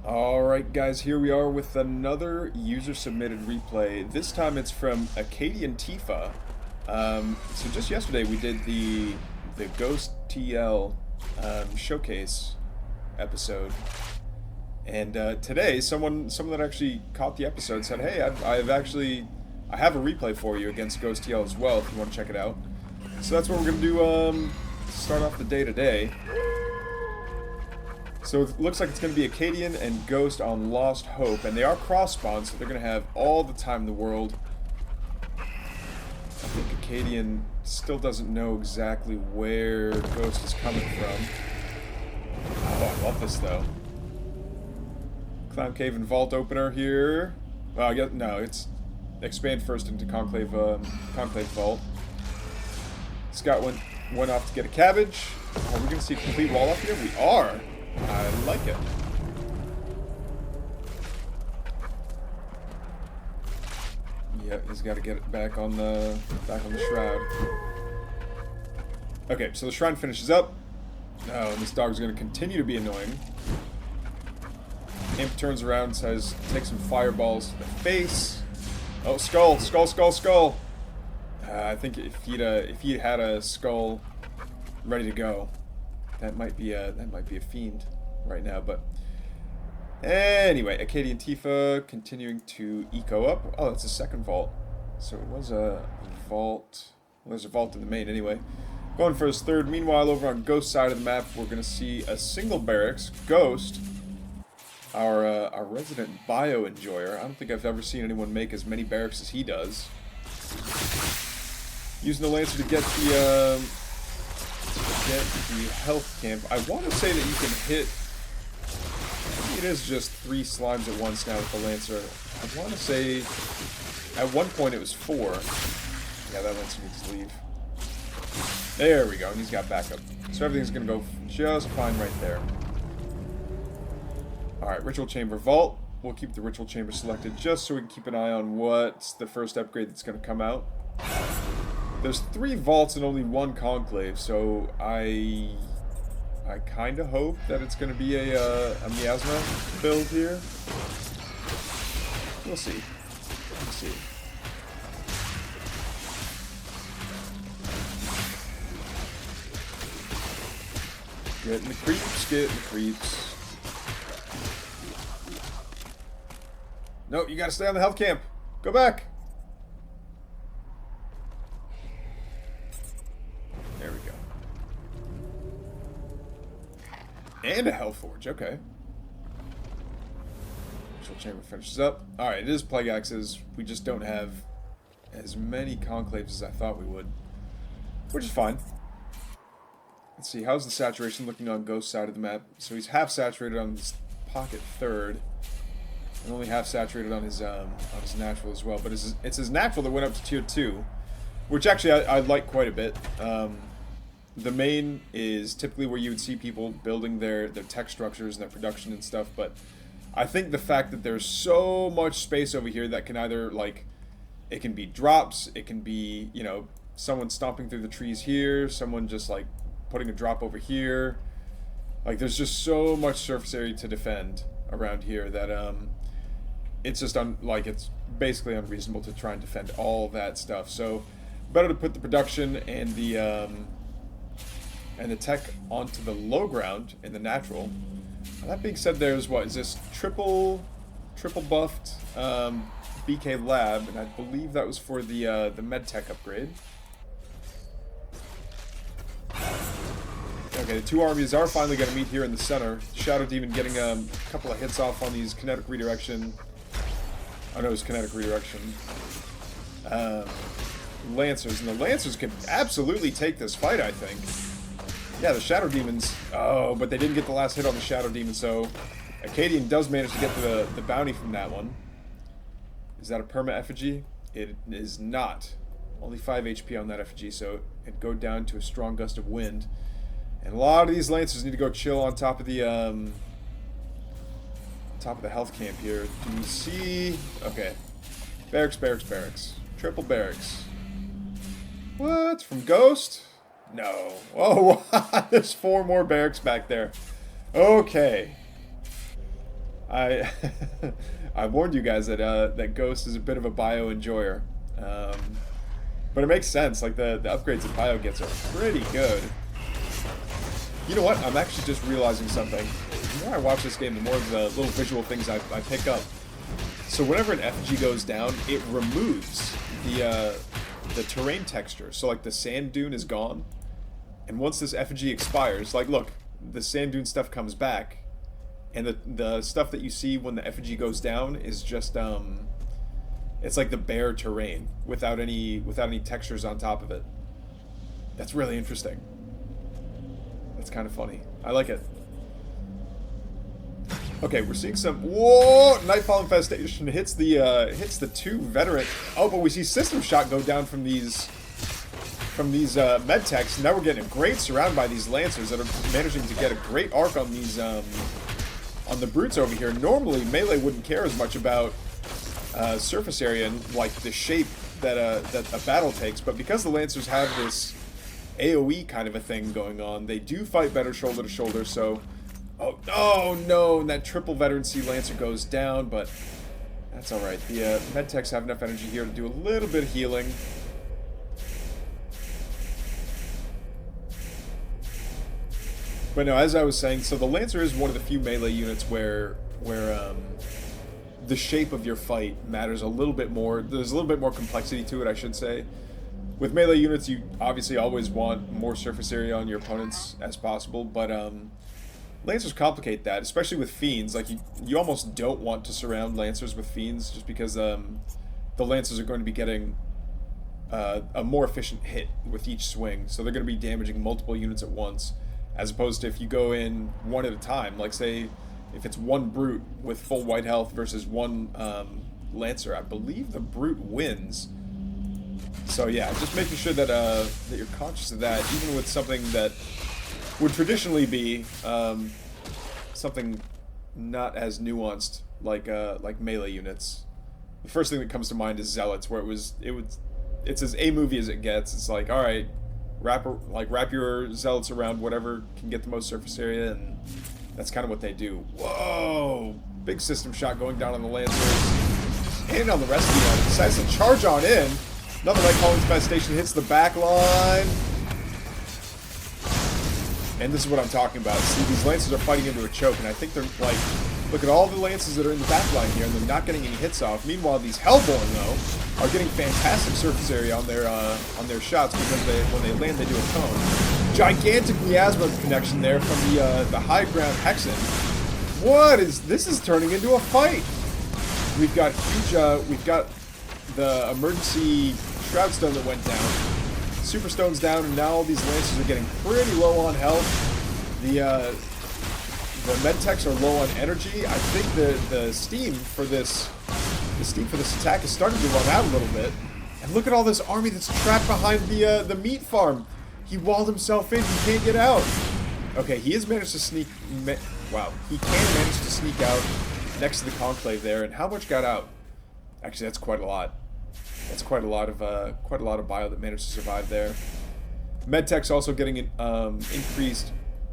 Alright guys, here we are with another user-submitted replay. This time it's from Acadiantifa. So just yesterday we did the GhostTL showcase episode. And today someone that actually caught the episode said, hey, I have a replay for you against GhostTL as well if you want to check it out. So that's what we're going to do to start off the day today. So it looks like it's going to be Acadian and Ghost on Lost Hope, and they are cross-spawned, so they're going to have all the time in the world. I think Acadian still doesn't know exactly where Ghost is coming from. Oh, I love this, though. Clown Cave and Vault Opener here. Well, I guess, no, it's expand first into Conclave Vault. Scott went off to get a cabbage. Are we going to see a complete wall up here? We are. I like it. Yep, he's got to get it back on the shroud. Okay, so the shrine finishes up. Oh, and this dog's going to continue to be annoying. Imp turns around and says, "Take some fireballs to the face." Oh, skull, skull, skull, skull. I think if he had a skull ready to go. That might be a fiend right now, but anyway, Acadiantifa continuing to eco up. Oh, that's a second vault. So it was a vault. Well, there's a vault in the main anyway. Going for his third. Meanwhile, over on Ghost side of the map, we're gonna see a single barracks. Ghost, our resident bio enjoyer. I don't think I've ever seen anyone make as many barracks as he does. Using the Lancer to get the health camp. I want to say that you can hit... Maybe it is just 3 slimes at once now with the Lancer. I want to say... At one point it was 4. Yeah, that Lancer needs to leave. There we go, and he's got backup. So everything's going to go just fine right there. Alright, Ritual Chamber Vault. We'll keep the Ritual Chamber selected just so we can keep an eye on what's the first upgrade that's going to come out. There's 3 vaults and only 1 conclave, so I kind of hope that it's going to be a miasma build here. We'll see. Let's see. Getting the creeps, getting the creeps. No, you got to stay on the health camp. Go back. And a Hellforge, okay. Ritual Chamber finishes up. Alright, it is Plague Axes. We just don't have as many conclaves as I thought we would. Which is fine. Let's see, how's the saturation looking on Ghost side of the map? So he's half saturated on his pocket third. And only half saturated on his natural as well. But it's his natural that went up to tier 2. Which actually I like quite a bit. The main is typically where you would see people building their tech structures and their production and stuff, but I think the fact that there's so much space over here that can either, like, it can be drops, it can be, you know, someone stomping through the trees here, someone just, like, putting a drop over here. Like, there's just so much surface area to defend around here that, it's just, it's basically unreasonable to try and defend all that stuff. So, better to put the production and the tech onto the low ground in the natural. Now, that being said, there's what is this triple buffed BK lab, and I believe that was for the med tech upgrade. Okay, the 2 armies are finally going to meet here in the center. Shadow Demon getting a couple of hits off on these kinetic redirection. Oh no, it's kinetic redirection. Lancers, and the Lancers can absolutely take this fight, I think. Yeah, the Shadow Demons. Oh, but they didn't get the last hit on the Shadow Demon, so Acadian does manage to get the bounty from that one. Is that a perma effigy? It is not. Only 5 HP on that effigy, so it'd go down to a strong gust of wind. And a lot of these Lancers need to go chill on top of the health camp here. Do you see? Okay. Barracks, barracks, barracks. Triple barracks. What? From Ghost? No. Oh, there's 4 more barracks back there. Okay. I I warned you guys that that Ghost is a bit of a bio enjoyer, but it makes sense. Like the upgrades that bio gets are pretty good. You know what? I'm actually just realizing something. The more I watch this game, the more of the little visual things I pick up. So whenever an effigy goes down, it removes the terrain texture. So like the sand dune is gone, and once this effigy expires, like look, the sand dune stuff comes back, and the stuff that you see when the effigy goes down is just it's like the bare terrain without any textures on top of it. That's really interesting. That's kind of funny. I like it. Okay, we're seeing some. Whoa! Nightfall infestation hits the two veteran. Oh, but we see system shot go down from these med techs. Now we're getting a great surround by these lancers that are managing to get a great arc on these on the brutes over here. Normally, melee wouldn't care as much about surface area and like the shape that a battle takes, but because the lancers have this AoE kind of a thing going on, they do fight better shoulder to shoulder. So, oh no, and that triple veteran sea lancer goes down, but that's all right. The med techs have enough energy here to do a little bit of healing. But no, as I was saying, so the Lancer is one of the few melee units where the shape of your fight matters a little bit more. There's a little bit more complexity to it, I should say. With melee units, you obviously always want more surface area on your opponents as possible, but Lancers complicate that, especially with Fiends. Like, you almost don't want to surround Lancers with Fiends, just because the Lancers are going to be getting a more efficient hit with each swing, so they're going to be damaging multiple units at once. As opposed to if you go in one at a time, like say if it's one Brute with full white health versus one Lancer, I believe the Brute wins. So yeah, just making sure that that you're conscious of that, even with something that would traditionally be something not as nuanced like melee units. The first thing that comes to mind is Zealots, where it's as A-movie as it gets. It's like, all right, wrap your Zealots around whatever can get the most surface area, and that's kind of what they do. Whoa! Big system shot going down on the Lancers. And on the rest of the unit. Decides to charge on in. Another Nightfall infestation hits the back line. And this is what I'm talking about. See, these Lancers are fighting into a choke, and I think they're like, look at all the Lancers that are in the back line here, and they're not getting any hits off. Meanwhile, these Hellborn, though, are getting fantastic surface area on their shots, because when they land, they do a cone. Gigantic miasma connection there from the high ground Hexen. This is turning into a fight. We've got huge. We've got the emergency Shroud Stone that went down. Super Stone's down, and now all these Lancers are getting pretty low on health. The medtechs are low on energy. I think the steam for this attack is starting to run out a little bit. And look at all this army that's trapped behind the meat farm. He walled himself in. He can't get out. Okay, he has managed to sneak. Wow, he can manage to sneak out next to the Conclave there. And how much got out? Actually, that's quite a lot. That's quite a lot of bio that managed to survive there. Medtech's also getting increased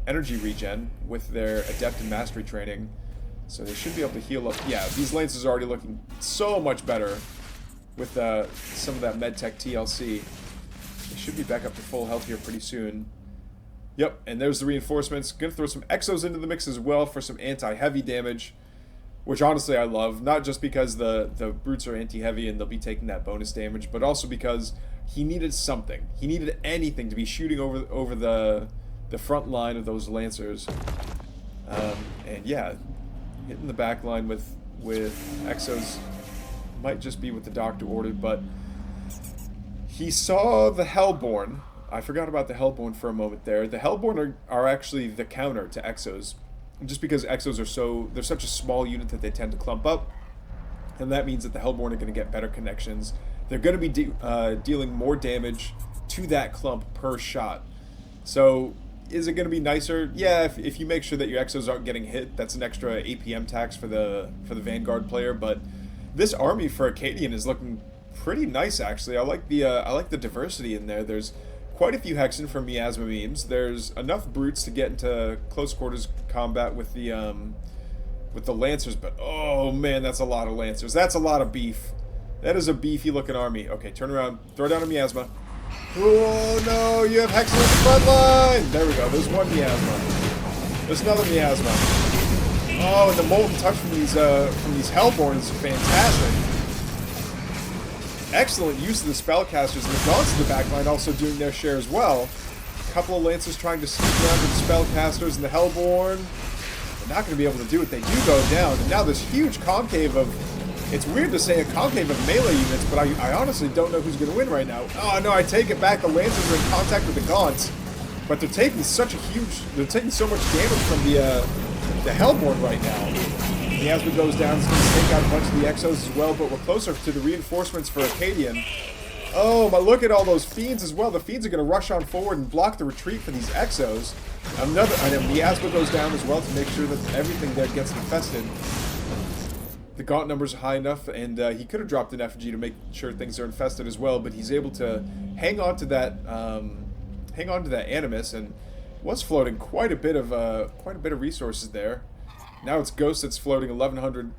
energy regen with their Adept and Mastery training, so they should be able to heal up. Yeah, these Lancers are already looking so much better with some of that Medtech TLC. They should be back up to full health here pretty soon. Yep, and there's the reinforcements. Gonna throw some Exos into the mix as well for some anti-heavy damage, which honestly I love, not just because the Brutes are anti-heavy and they'll be taking that bonus damage, but also because he needed something. He needed anything to be shooting over the front line of those Lancers. And yeah, hitting the back line with Exos might just be what the Doctor ordered, but he saw the Hellborn. I forgot about the Hellborn for a moment there. The Hellborn are actually the counter to Exos. Just because Exos are they're such a small unit that they tend to clump up, and that means that the Hellborn are going to get better connections. They're going to be dealing more damage to that clump per shot. So, is it going to be nicer? Yeah, if you make sure that your Exos aren't getting hit, that's an extra APM tax for the Vanguard player. But this army for Acadian is looking pretty nice, actually. I like the diversity in there. There's quite a few Hexen from Miasma memes. There's enough Brutes to get into close quarters combat with the with the Lancers, but oh man, that's a lot of Lancers. That's a lot of beef. That is a beefy looking army. Okay, turn around. Throw down a miasma. Oh no, you have Hex on the front line! There we go, there's one miasma. There's another miasma. Oh, and the molten touch from these Hellborns is fantastic. Excellent use of the spellcasters, and the Gaunts in the backline also doing their share as well. A couple of Lancers trying to sneak around with the spellcasters and the Hellborn. They're not going to be able to do it. They do go down, and now this huge concave of... It's weird to say a concave of melee units, but I honestly don't know who's going to win right now. Oh no, I take it back. The Lancers are in contact with the Gaunts, but they're taking such a huge... They're taking so much damage from the Hellborn right now. Miasma goes down, it's going to take out a bunch of the Exos as well, but we're closer to the reinforcements for Acadian. Oh, but look at all those Fiends as well. The Fiends are going to rush on forward and block the retreat for these Exos. And Miasma goes down as well to make sure that everything there gets infested. The Gaunt numbers are high enough, and he could have dropped an effigy to make sure things are infested as well, but he's able to hang on to that Animus, and was floating quite a bit of resources there. Now it's Ghost that's floating 1100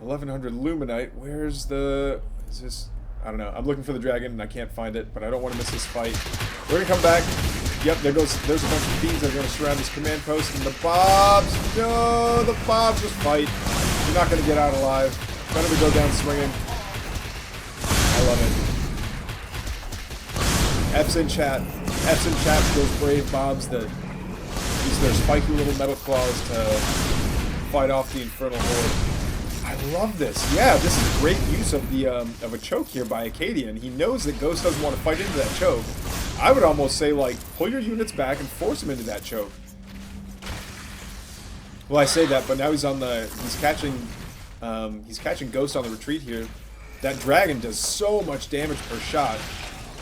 Luminite. Where's the... Is this... I don't know. I'm looking for the dragon and I can't find it, but I don't want to miss this fight. We're going to come back. Yep, there's a bunch of Fiends that are going to surround this command post, and the Bobs... No! The Bobs just fight. You're not going to get out alive. Better to go down swinging. I love it. F's in chat. F's in chat for those brave Bobs that use their spiky little metal claws to fight off the Infernal Horde. I love this. Yeah, this is great use of the of a choke here by Acadian. He knows that Ghost doesn't want to fight into that choke. I would almost say, like, pull your units back and force him into that choke. Well, I say that, but now he's on the... He's catching Ghost on the retreat here. That dragon does so much damage per shot.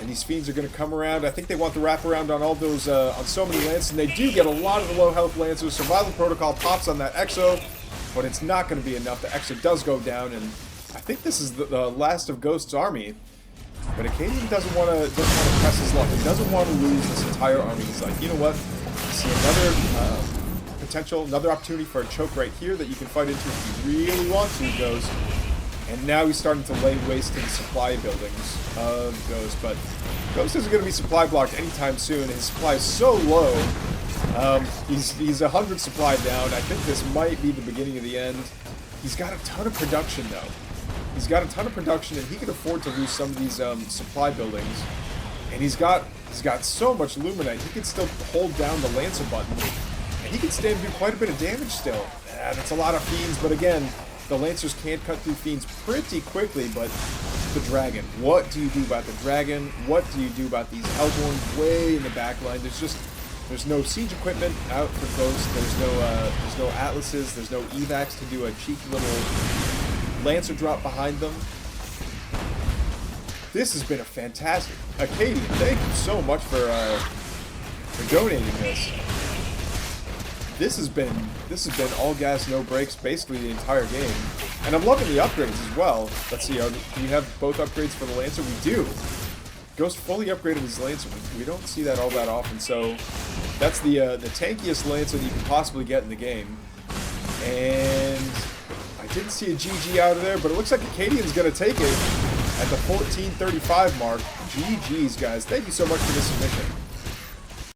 And these Fiends are going to come around. I think they want the wraparound on all those, on so many Lancers. And they do get a lot of the low health Lancers. Survival Protocol pops on that Exo. But it's not going to be enough. The Exo does go down. And I think this is the last of Ghost's army. But Acadian doesn't want to press his luck. He doesn't want to lose this entire army. He's like, you know what? I see another opportunity for a choke right here that you can fight into if you really want to, Ghost. And now he's starting to lay waste to the supply buildings of Ghost. But Ghost isn't going to be supply blocked anytime soon. His supply is so low. He's 100 supply down. I think this might be the beginning of the end. He's got a ton of production, though. He's got a ton of production, and he can afford to lose some of these supply buildings. And he's got so much Luminite, he can still hold down the Lancer button. And he can stand and do quite a bit of damage still. That's a lot of Fiends, but again... The Lancers can't cut through Fiends pretty quickly, but the Dragon. What do you do about the Dragon? What do you do about these Hellborn way in the back line? There's no siege equipment out for Ghost. There's no Atlases. There's no evacs to do a cheeky little Lancer drop behind them. This has been a fantastic... Acadian, thank you so much for donating this. This has been all gas, no brakes, basically the entire game. And I'm loving the upgrades as well. Let's see, do we have both upgrades for the Lancer? We do. Ghost fully upgraded his Lancer. We don't see that all that often, so that's the tankiest Lancer that you can possibly get in the game. And I didn't see a GG out of there, but it looks like Acadian's going to take it at the 14:35 mark. GG's, guys. Thank you so much for this submission.